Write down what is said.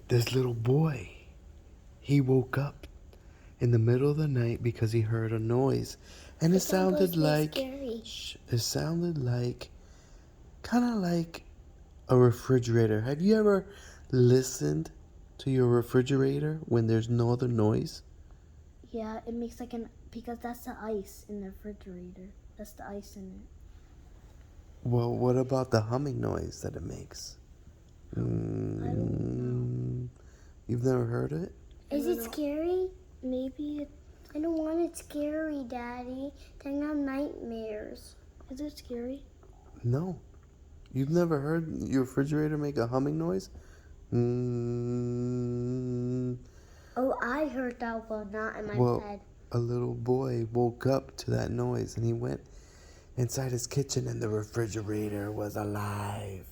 This little boy, he woke up in the middle of the night because he heard a noise, and it sounded like it sounded like kind of like a refrigerator. Have you ever listened to your refrigerator when there's no other noise? Yeah, it makes like because that's the ice in the refrigerator. That's the ice in it. Well, what about the humming noise that it makes? I don't know. You've never heard it? Is it scary? Maybe I don't want it scary, Daddy. Then I have nightmares. is it scary? No. You've never heard your refrigerator make a humming noise? Oh, I heard that, but not in my head. A little boy woke up to that noise and he went inside his kitchen and the refrigerator was alive.